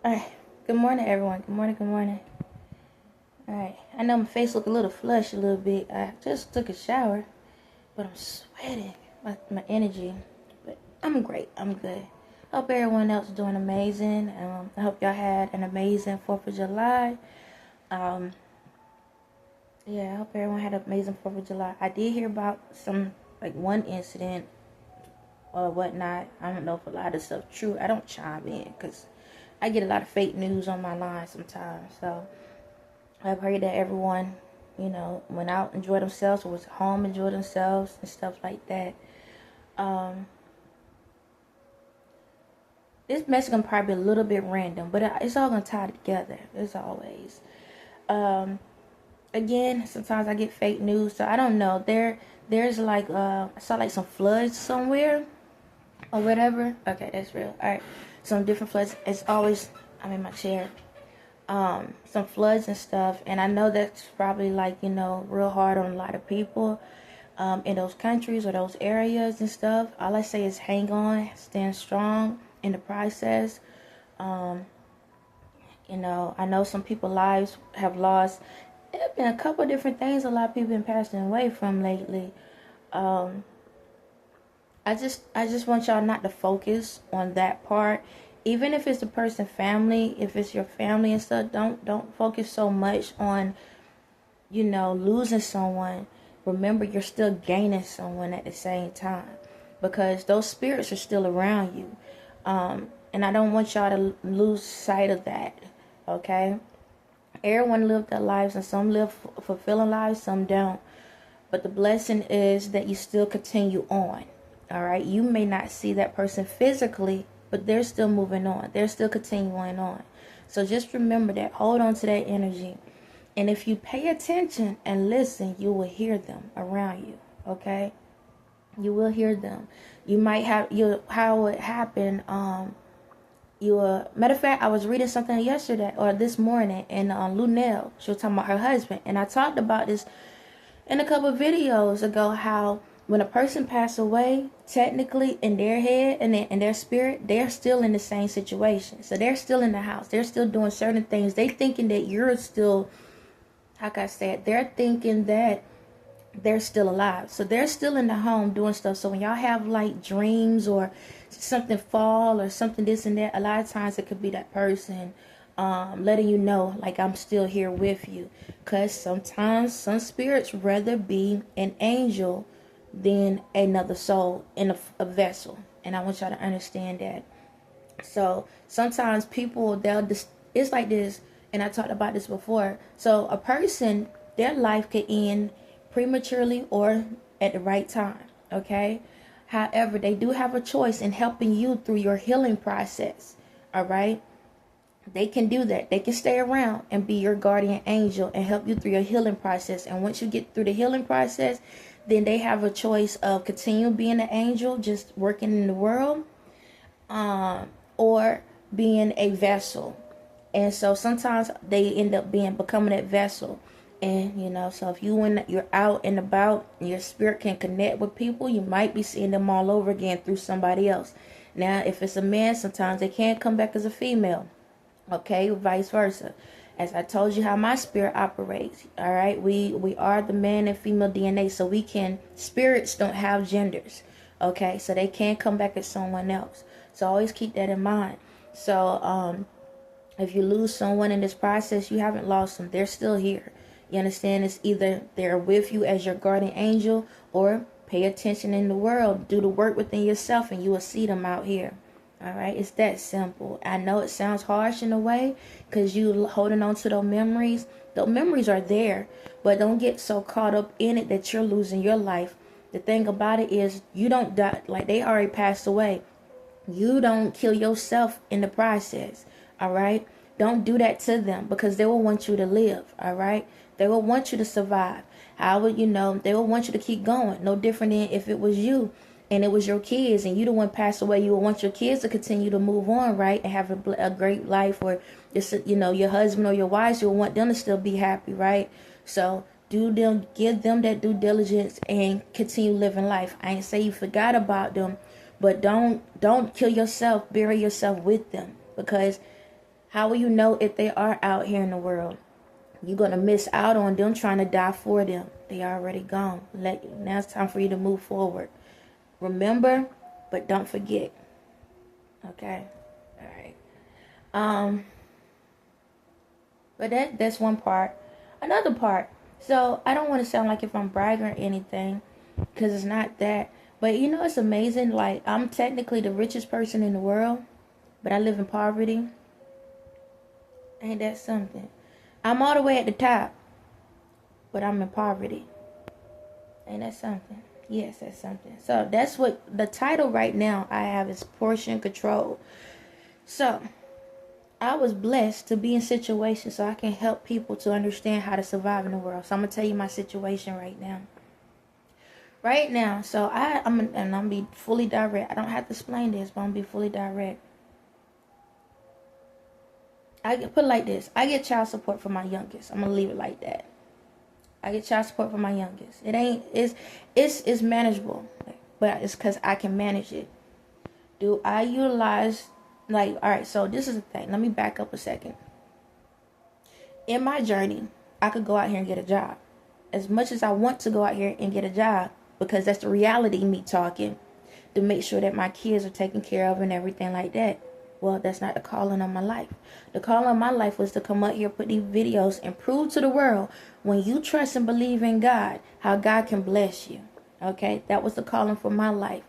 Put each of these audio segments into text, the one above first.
Alright, good morning everyone. Good morning, good morning. Alright, I know my face look a little flushed a little bit. I just took a shower, but I'm sweating. My energy. But I'm great. I'm good. Hope everyone else is doing amazing. I hope y'all had an amazing 4th of July. Um, yeah, I hope everyone had an amazing 4th of July. I did hear about one incident or whatnot. I don't know if a lot of stuff true. I don't chime in because I get a lot of fake news on my line sometimes. So I pray that everyone, went out, enjoyed themselves, or was home, enjoyed themselves, and stuff like that. Um, this message gonna probably be a little bit random, but it's all gonna tie together as always. Um, Again, sometimes I get fake news, so I don't know. There's I saw like some floods somewhere or whatever. Okay, that's real. All right, some different floods. It's always I'm in my chair. Some floods and stuff, and I know that's probably real hard on a lot of people in those countries or those areas and stuff. All I say is hang on, stand strong in the process. um, I know some people's lives have lost. There have been a couple of different things a lot of people been passing away from lately. um, I just want y'all not to focus on that part. Even if it's the person's family, if it's your family and stuff, don't focus so much on losing someone. Remember, you're still gaining someone at the same time, because those spirits are still around you. And I don't want y'all to lose sight of that. Okay, everyone live their lives, and some live fulfilling lives, some don't. But the blessing is that you still continue on. All right. You may not see that person physically, but they're still moving on. They're still continuing on. So just remember that. Hold on to that energy. And if you pay attention and listen, you will hear them around you. Okay. You will hear them. You might have how it happened. Matter of fact, I was reading something yesterday or this morning, and Lunel, she was talking about her husband, and I talked about this in a couple of videos ago, how when a person passes away, technically in their head and in their spirit, they're still in the same situation. So they're still in the house. They're still doing certain things. They thinking that you're still, how can I say it? They're thinking that they're still alive. So they're still in the home doing stuff. So when y'all have like dreams or something fall or something this and that, a lot of times it could be that person letting you know, like, I'm still here with you. Because sometimes some spirits rather be an angel than another soul in a vessel. And I want y'all to understand that. So sometimes people, it's like this, and I talked about this before. So a person, their life could end prematurely or at the right time. Okay. However, they do have a choice in helping you through your healing process. All right. They can do that. They can stay around and be your guardian angel and help you through your healing process. And once you get through the healing process, then they have a choice of continuing being an angel, just working in the world, or being a vessel. And so sometimes they end up becoming that vessel. And so if you're out and about, your spirit can connect with people, you might be seeing them all over again through somebody else. Now, if it's a man, sometimes they can't come back as a female. Okay, vice versa. As I told you how my spirit operates. All right, we are the man and female DNA, so spirits don't have genders. Okay, so they can't come back as someone else. So always keep that in mind. So if you lose someone in this process, you haven't lost them. They're still here. You understand? It's either they're with you as your guardian angel, or pay attention in the world, do the work within yourself, and you will see them out here. All right, it's that simple. I know it sounds harsh in a way because you holding on to those memories. Those memories are there, but don't get so caught up in it that you're losing your life. The thing about it is, you don't die. Like, they already passed away. You don't kill yourself in the process. All right, don't do that to them, because they will want you to live. All right, they will want you to survive. How would they will want you to keep going. No different than if it was you and it was your kids and you the one passed away. You would want your kids to continue to move on, right, and have a great life. Or just your husband or your wives, you'll want them to still be happy, right? So give them that due diligence and continue living life. I ain't say you forgot about them, but don't kill yourself, bury yourself with them, because How will you know if they are out here in the world? You're going to miss out on them trying to die for them. They already gone. Now it's time for you to move forward. Remember, but don't forget. Okay? All right. But that's one part. Another part. So I don't want to sound like if I'm bragging or anything, because it's not that. But it's amazing. Like, I'm technically the richest person in the world, but I live in poverty. Ain't that something? I'm all the way at the top, but I'm in poverty. Ain't that something? Yes, that's something. So that's what the title right now I have is Portion Control. So I was blessed to be in situations so I can help people to understand how to survive in the world. So I'm going to tell you my situation right now. Right now, so I'm going to be fully direct. I don't have to explain this, but I'm going to be fully direct. I put it like this. I get child support for my youngest. I'm going to leave it like that. I get child support for my youngest. It's manageable, but it's because I can manage it. Do I utilize, all right, so this is the thing. Let me back up a second. In my journey, I could go out here and get a job. As much as I want to go out here and get a job, because that's the reality me talking, to make sure that my kids are taken care of and everything like that. Well, that's not the calling of my life. The calling of my life was to come up here, put these videos, and prove to the world, when you trust and believe in God, how God can bless you. Okay? That was the calling for my life.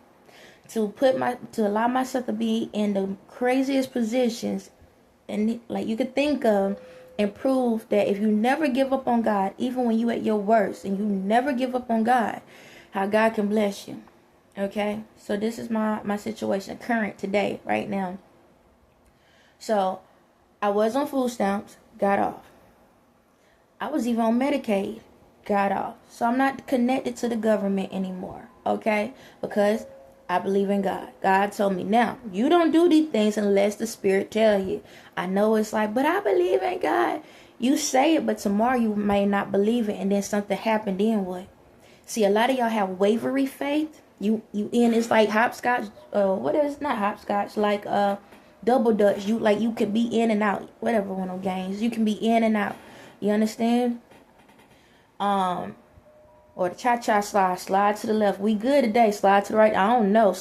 To allow myself to be in the craziest positions, and like you could think of, and prove that if you never give up on God, even when you at your worst, and you never give up on God, how God can bless you. Okay? So this is my situation, current, today, right now. So, I was on food stamps, got off. I was even on Medicaid, got off. So, I'm not connected to the government anymore, okay? Because I believe in God. God told me, now, you don't do these things unless the Spirit tell you. I know it's like, but I believe in God. You say it, but tomorrow you may not believe it, and then something happened, then what? See, a lot of y'all have wavery faith. You in, it's like hopscotch, what is, not hopscotch, like, double dutch. You could be in and out, whatever one of those games. You can be in and out. You understand? Or the cha-cha slide to the left. We good today. Slide to the right. I don't know.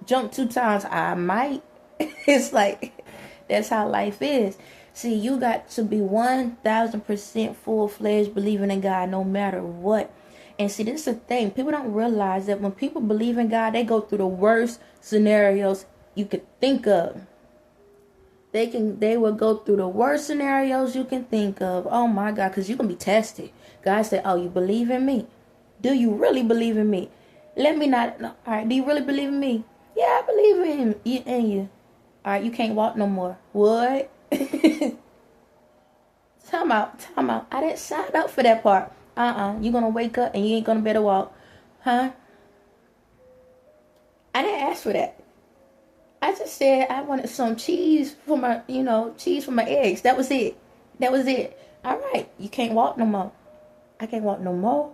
Jump 2 times. I might. It's like, that's how life is. See, you got to be 1,000% full-fledged believing in God no matter what. And see, this is the thing. People don't realize that when people believe in God, they go through the worst scenarios you could think of. They will go through the worst scenarios you can think of. Oh my God, because you're going to be tested. God said, oh, you believe in me? Do you really believe in me? Let me not. No. All right, do you really believe in me? Yeah, I believe in you. All right, you can't walk no more. What? Time out. I didn't sign up for that part. You're going to wake up and you ain't going to be able to walk. Huh? I didn't ask for that. I just said I wanted some cheese for my, cheese for my eggs. That was it. All right. You can't walk no more. I can't walk no more.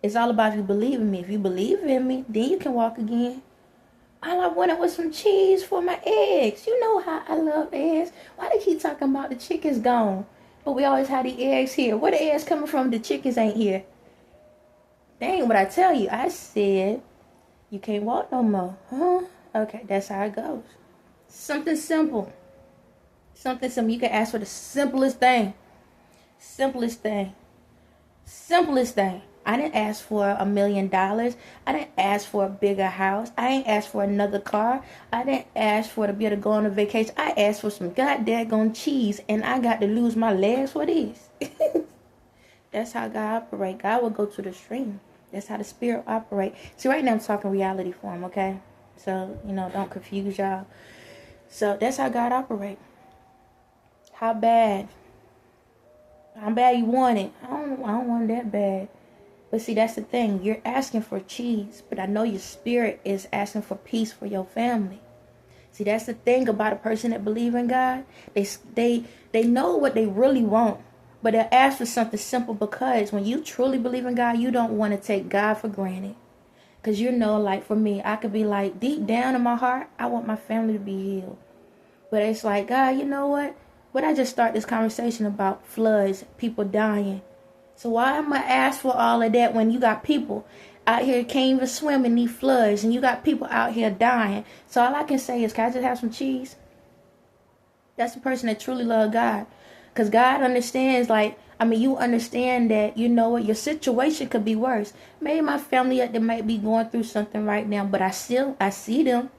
It's all about if you believe in me. If you believe in me, then you can walk again. All I wanted was some cheese for my eggs. You know how I love eggs. Why they keep talking about the chicken's gone? But we always have the eggs here. Where the eggs coming from? The chickens ain't here. Dang, what I tell you, I said, you can't walk no more. Huh? Okay, that's how it goes. Something simple. You can ask for the simplest thing. I didn't ask for $1 million. I didn't ask for a bigger house. I ain't asked for another car. I didn't ask for to be able to go on a vacation. I asked for some goddamn cheese, and I got to lose my legs for this. That's how God operates. God will go to the extreme. That's how the Spirit operates. See, right now I'm talking reality form, okay? So, don't confuse y'all. So, that's how God operates. How bad you want it? I don't want it that bad. But see, that's the thing. You're asking for cheese, but I know your spirit is asking for peace for your family. See, that's the thing about a person that believes in God. They know what they really want. But they'll ask for something simple, because when you truly believe in God, you don't want to take God for granted. Because like for me, I could be like, deep down in my heart, I want my family to be healed. But it's like, God, you know what? Would I just start this conversation about floods, people dying? So why am I ask for all of that when you got people out here can't even swim in these floods, and you got people out here dying? So all I can say is, can I just have some cheese? That's the person that truly loves God. Because God understands, you understand that, you know what, your situation could be worse. Maybe my family they might be going through something right now, but I see them.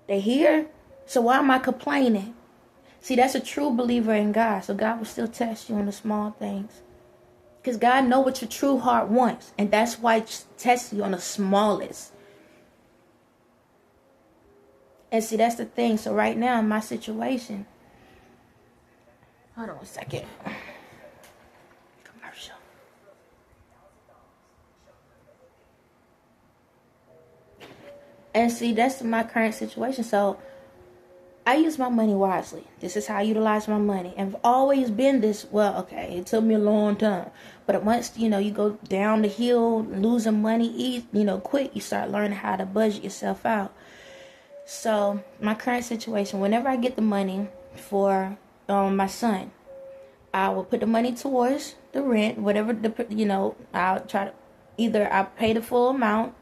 They here. So why am I complaining? See, that's a true believer in God. So God will still test you on the small things. Because God knows what your true heart wants. And that's why He tests you on the smallest. And see, that's the thing. So right now in my situation. Hold on a second. Commercial. And see, that's my current situation. So I use my money wisely. This is how I utilize my money. And I've always been this, it took me a long time. But once, you go down the hill, losing money, quick, you start learning how to budget yourself out. So my current situation, whenever I get the money for my son, I will put the money towards the rent, whatever, I'll try to, either I'll pay the full amount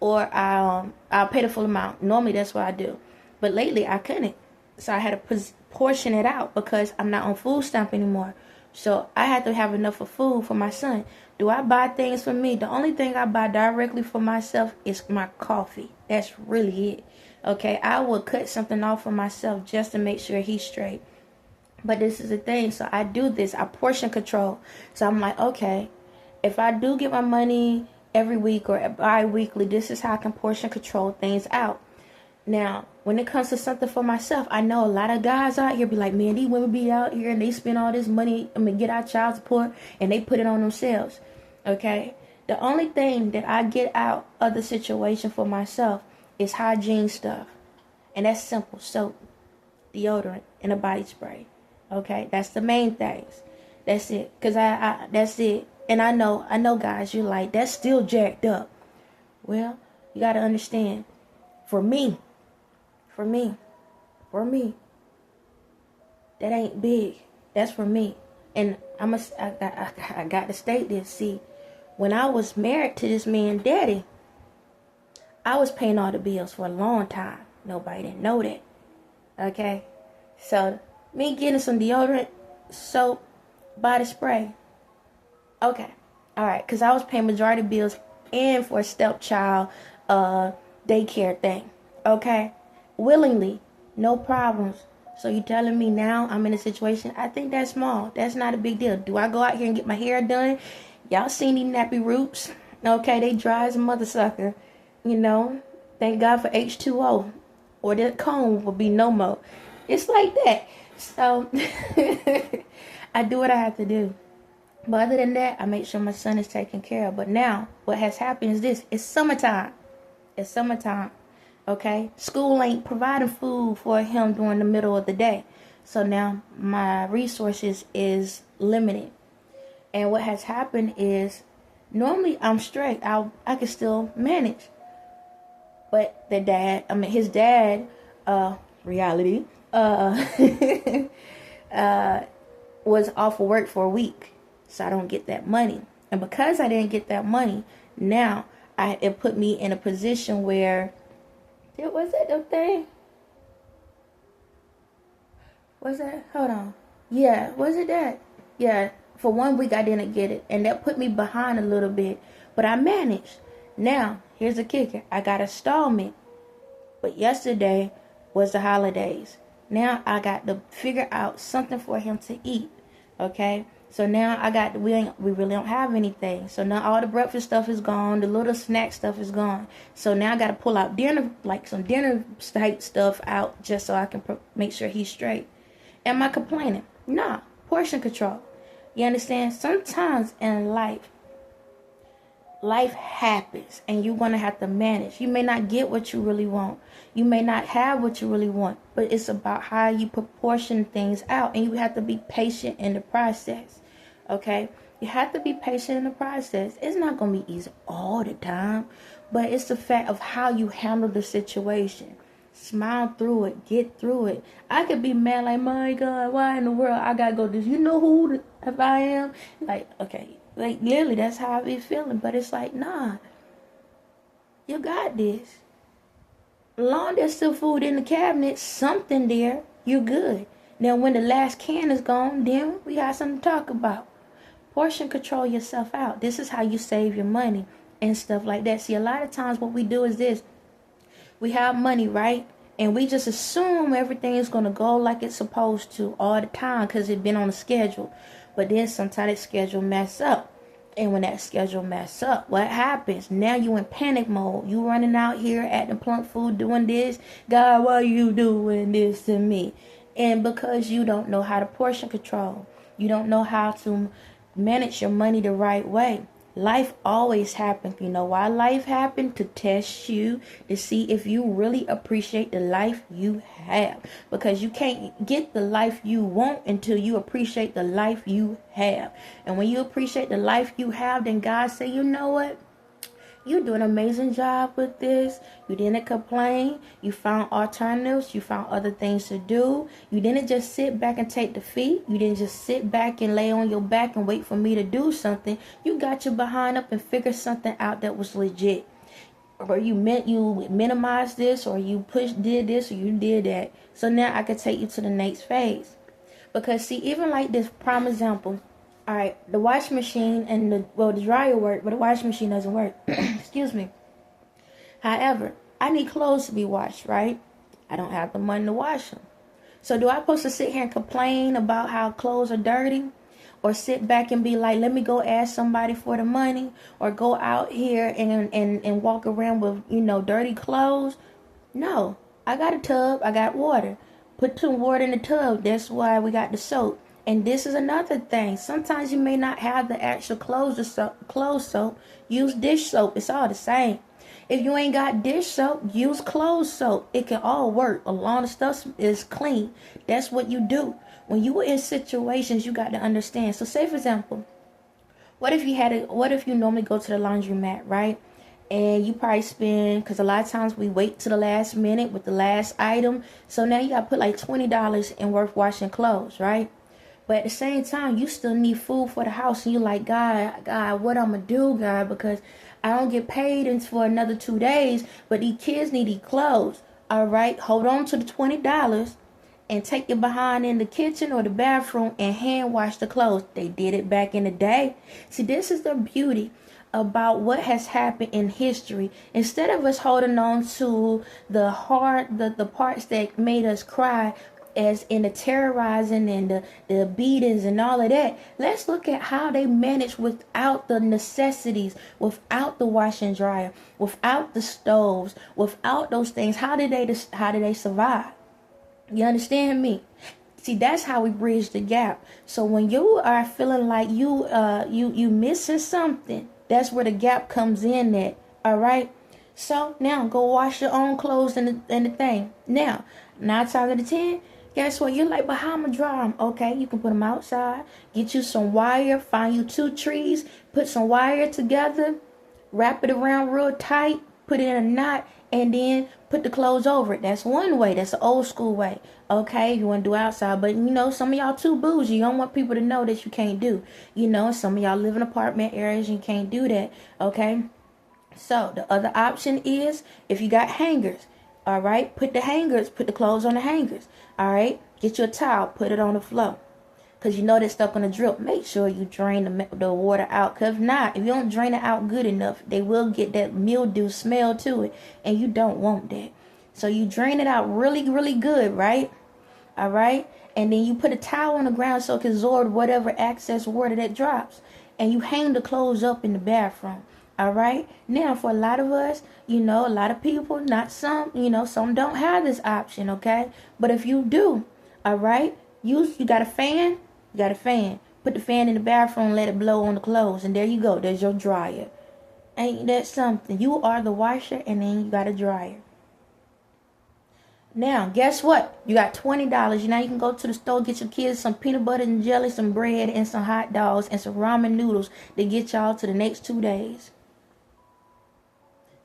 or I'll pay the full amount. Normally that's what I do. But lately I couldn't. So I had to portion it out because I'm not on food stamp anymore. So I had to have enough of food for my son. Do I buy things for me? The only thing I buy directly for myself is my coffee. That's really it. Okay, I will cut something off for myself just to make sure he's straight. But this is the thing. So I do this. I portion control. So I'm like, okay, if I do get my money every week or bi-weekly, this is how I can portion control things out. Now, when it comes to something for myself, I know a lot of guys out here be like, man, these women be out here and they spend all this money, get our child support, and they put it on themselves. Okay? The only thing that I get out of the situation for myself is hygiene stuff. And that's simple. Soap, deodorant, and a body spray. Okay? That's the main things. That's it. Because that's it. And I know guys, you're like, that's still jacked up. Well, you got to understand, for me, that ain't big. That's for me. And I got to state this. See, when I was married to this man, daddy, I was paying all the bills for a long time. Nobody didn't know that. Okay? So, me getting some deodorant, soap, body spray. Okay. All right. Because I was paying majority bills and for a stepchild daycare thing. Okay? Willingly. No problems. So you telling me now I'm in a situation? I think that's small. That's not a big deal. Do I go out here and get my hair done? Y'all seen these nappy roots? Okay, they dry as a mother sucker. Thank God for H2O. Or that comb will be no more. It's like that. So I do what I have to do. But other than that, I make sure my son is taken care of. But now, what has happened is this. It's summertime. Okay? School ain't providing food for him during the middle of the day. So now my resources is limited. And what has happened is, normally I'm straight. I can still manage. But his dad, reality, was off of work for a week. So I don't get that money. And because I didn't get that money, now it put me in a position where, was that the thing? Was that? Hold on. Yeah, was it that? Yeah, for 1 week I didn't get it. And that put me behind a little bit. But I managed. Now, here's the kicker. I got a installment. But yesterday was the holidays. Now I got to figure out something for him to eat. Okay? So now we really don't have anything. So now all the breakfast stuff is gone. The little snack stuff is gone. So now I got to pull out dinner, like some dinner type stuff out just so I can make sure he's straight. Am I complaining? Nah. Portion control. You understand? Sometimes in life happens and you're going to have to manage. You may not get what you really want. You may not have what you really want. But it's about how you proportion things out. And you have to be patient in the process. Okay? You have to be patient in the process. It's not going to be easy all the time. But it's the fact of how you handle the situation. Smile through it. Get through it. I could be mad like, my God, why in the world I gotta go this? You know who if I am? Like, okay. Like, literally, that's how I be feeling. But it's like, nah. You got this. Long there's still food in the cabinet, something there, you're good. Now, when the last can is gone, then we got something to talk about. Portion control yourself out. This is how you save your money and stuff like that. See, a lot of times what we do is this. We have money, right? And we just assume everything is going to go like it's supposed to all the time because it's been on a schedule. But then sometimes that schedule mess up. And when that schedule mess up, what happens? Now you in panic mode. You running out here at the plunk food doing this. God, why you doing this to me? And because you don't know how to portion control. You don't know how to manage your money the right way. Life always happens. You know why life happened? To test you, to see if you really appreciate the life you have. Because you can't get the life you want until you appreciate the life you have. And when you appreciate the life you have, then God say, you know what? You do an amazing job with this. You didn't complain. You found alternatives. You found other things to do. You didn't just sit back and take defeat. You didn't just sit back and lay on your back and wait for me to do something. You got your behind up and figured something out that was legit. Or you minimized this, or you did this, or you did that. So now I can take you to the next phase. Because see, even like this prime example. All right, the washing machine and the dryer work, but the washing machine doesn't work. Excuse me. However, I need clothes to be washed, right? I don't have the money to wash them. So do I supposed to sit here and complain about how clothes are dirty? Or sit back and be like, let me go ask somebody for the money? Or go out here and walk around with, dirty clothes? No, I got a tub. I got water. Put some water in the tub. That's why we got the soap. And this is another thing. Sometimes you may not have the actual clothes soap. Use dish soap. It's all the same. If you ain't got dish soap, use clothes soap. It can all work. A lot of stuff is clean. That's what you do. When you are in situations, you got to understand. So say, for example, what if you normally go to the laundromat, right? And you probably spend, because a lot of times we wait to the last minute with the last item. So now you got to put like $20 in worth washing clothes, right? But at the same time, you still need food for the house. And you're like, God, what I'm going to do, God? Because I don't get paid for another 2 days. But these kids need these clothes. All right. Hold on to the $20 and take your behind in the kitchen or the bathroom and hand wash the clothes. They did it back in the day. See, this is the beauty about what has happened in history. Instead of us holding on to the parts that made us cry, as in the terrorizing and the beatings and all of that, let's look at how they managed without the necessities, without the wash and dryer, without the stoves, without those things. How did they survive? You understand me? See, that's how we bridge the gap. So when you are feeling like you missing something, that's where the gap comes in at. All right. So now go wash your own clothes and the thing. Now, 9 times out of 10. Guess what? You're like, but how am I dry them? Okay, you can put them outside. Get you some wire. Find you 2 trees. Put some wire together. Wrap it around real tight. Put it in a knot. And then put the clothes over it. That's one way. That's the old school way. Okay, you want to do outside. But, some of y'all too bougie. You don't want people to know that you can't do. Some of y'all live in apartment areas and you can't do that. Okay. So, the other option is if you got hangers. All right, put the clothes on the hangers. All right, get you a towel, put it on the floor. Because that stuff going to drip. Make sure you drain the water out. Because if not, if you don't drain it out good enough, they will get that mildew smell to it. And you don't want that. So you drain it out really, really good, right? All right. And then you put a towel on the ground so it can absorb whatever excess water that drops. And you hang the clothes up in the bathroom. All right. Now, for a lot of us, a lot of people, not some, some don't have this option. OK, but if you do, all right, you got a fan. You got a fan. Put the fan in the bathroom. Let it blow on the clothes. And there you go. There's your dryer. Ain't that something? You are the washer and then you got a dryer. Now, guess what? You got $20. Now you can go to the store, get your kids some peanut butter and jelly, some bread, and some hot dogs, and some ramen noodles to get y'all to the next 2 days.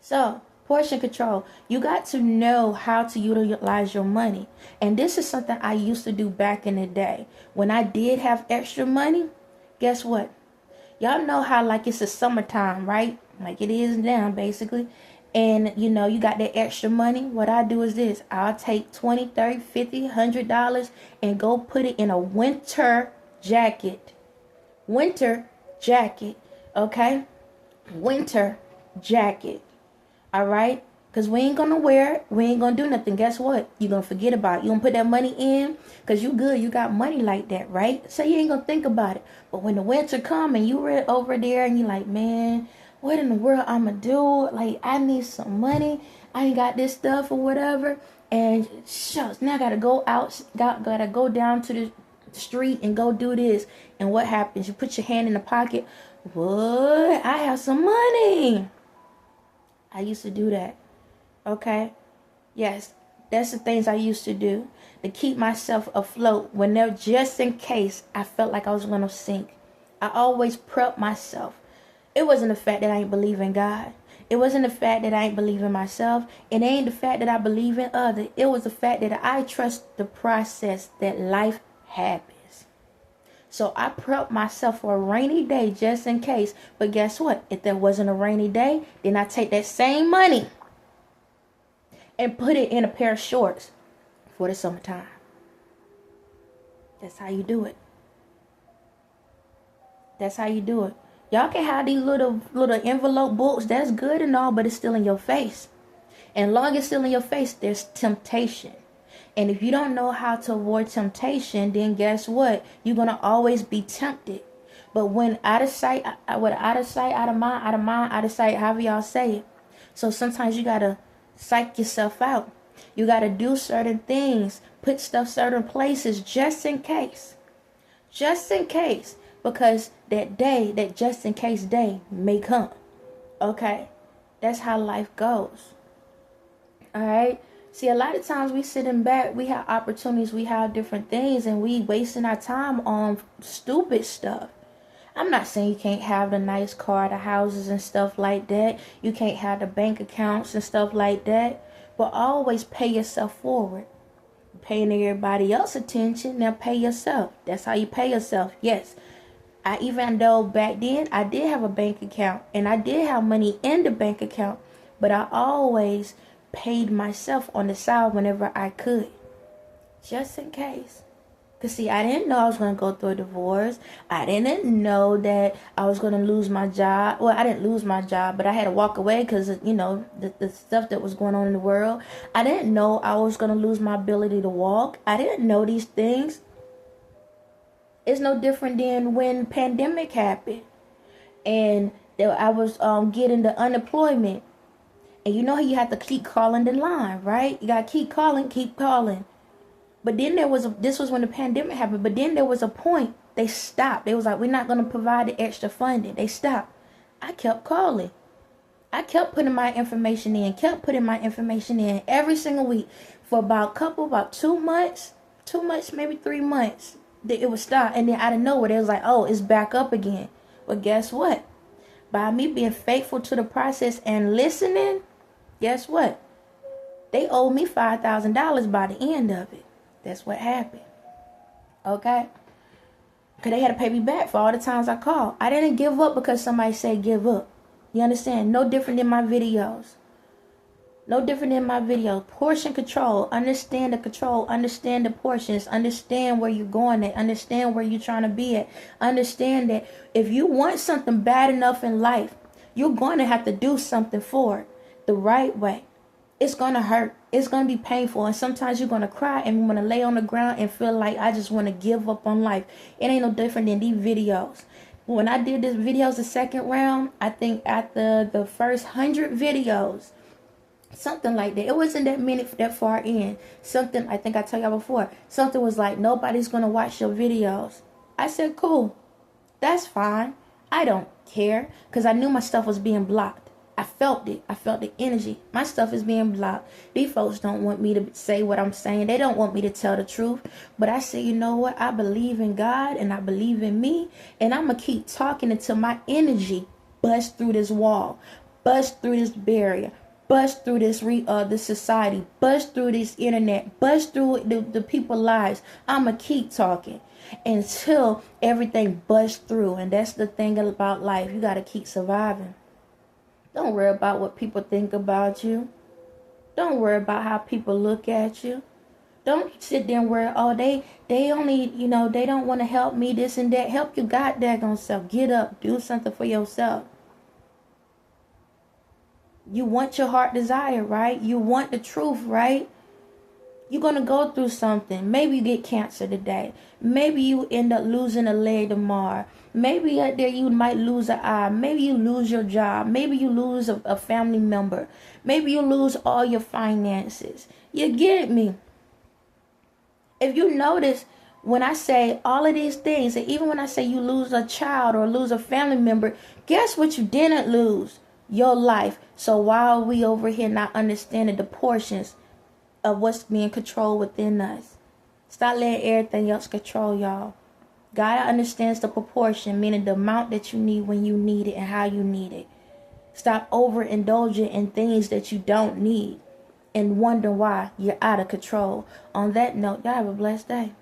So, portion control. You got to know how to utilize your money. And this is something I used to do back in the day. When I did have extra money, guess what? Y'all know how like it's the summertime, right? Like it is now, basically. And you got that extra money. What I do is this. I'll take 20, 30, 50, $100 and go put it in a winter jacket. Winter jacket. Okay? Winter jacket. All right? Because we ain't going to wear it. We ain't going to do nothing. Guess what? You're going to forget about it. You're going to put that money in because you good. You got money like that, right? So you ain't going to think about it. But when the winter come and you were over there and you're like, man, what in the world I'm going to do? Like, I need some money. I ain't got this stuff or whatever. And shucks, now I got to go out. Got to go down to the street and go do this. And what happens? You put your hand in the pocket. What? I have some money. I used to do that. Okay? Yes, that's the things I used to do to keep myself afloat whenever, just in case I felt like I was going to sink. I always prep myself. It wasn't the fact that I ain't believe in God. It wasn't the fact that I ain't believe in myself. It ain't the fact that I believe in others. It was the fact that I trust the process that life happens. So I prepped myself for a rainy day just in case. But guess what? If there wasn't a rainy day, then I take that same money and put it in a pair of shorts for the summertime. That's how you do it. That's how you do it. Y'all can have these little envelope books. That's good and all, but it's still in your face. And long as it's still in your face, there's temptation. And if you don't know how to avoid temptation, then guess what? You're going to always be tempted. But when out of sight, out of mind, out of sight, however y'all say it. So sometimes you got to psych yourself out. You got to do certain things, put stuff certain places just in case. Just in case. Because that day, that just in case day may come. Okay? That's how life goes. All right? See, a lot of times we sitting back, we have opportunities, we have different things, and we wasting our time on stupid stuff. I'm not saying you can't have the nice car, the houses and stuff like that. You can't have the bank accounts and stuff like that. But always pay yourself forward. Paying everybody else attention, now pay yourself. That's how you pay yourself. Yes. Even though back then I did have a bank account and I did have money in the bank account, but I always paid myself on the side whenever I could. Just in case. Because see, I didn't know I was going to go through a divorce. I didn't know that I was going to lose my job. Well, I didn't lose my job, but I had to walk away because, the stuff that was going on in the world. I didn't know I was going to lose my ability to walk. I didn't know these things. It's no different than when pandemic happened. And I was getting the unemployment. And you know how you have to keep calling the line, right? You got to keep calling. But then this was when the pandemic happened. But then there was a point, they stopped. They was like, we're not going to provide the extra funding. They stopped. I kept calling. I kept putting my information in, every single week for about 2 months, maybe 3 months. It would stop. And then out of nowhere, they was like, oh, it's back up again. Well, guess what? By me being faithful to the process and listening, guess what? They owed me $5,000 by the end of it. That's what happened. Okay? Because they had to pay me back for all the times I called. I didn't give up because somebody said give up. You understand? No different than my videos. Portion control. Understand the control. Understand the portions. Understand where you're going at. Understand where you're trying to be at. Understand that if you want something bad enough in life, you're going to have to do something for it the right way. It's going to hurt. It's going to be painful. And sometimes you're going to cry and want to lay on the ground and feel like I just want to give up on life. It ain't no different than these videos. When I did this videos the second round, I think after the first 100 videos, something like that. It wasn't that far in. Something, I think I told y'all before, something was like, nobody's going to watch your videos. I said, cool. That's fine. I don't care. Because I knew my stuff was being blocked. I felt it. I felt the energy. My stuff is being blocked. These folks don't want me to say what I'm saying. They don't want me to tell the truth. But I say, you know what? I believe in God and I believe in me. And I'm going to keep talking until my energy busts through this wall. bust through this barrier, bust through this society, bust through this internet, bust through the people's lives. I'ma keep talking until everything busts through. And that's the thing about life. You gotta keep surviving. Don't worry about what people think about you. Don't worry about how people look at you. Don't sit there and worry, oh, they only, they don't want to help me, this and that. Help your goddamn self. Get up. Do something for yourself. You want your heart desire, right? You want the truth, right? You're going to go through something. Maybe you get cancer today. Maybe you end up losing a leg tomorrow. Maybe out there you might lose an eye. Maybe you lose your job. Maybe you lose a family member. Maybe you lose all your finances. You get me? If you notice, when I say all of these things, and even when I say you lose a child or lose a family member, guess what you didn't lose? Your life. So why are we over here not understanding the portions of what's being controlled within us? Stop letting everything else control y'all. God understands the proportion, meaning the amount that you need when you need it and how you need it. Stop overindulging in things that you don't need and wonder why you're out of control. On that note, y'all have a blessed day.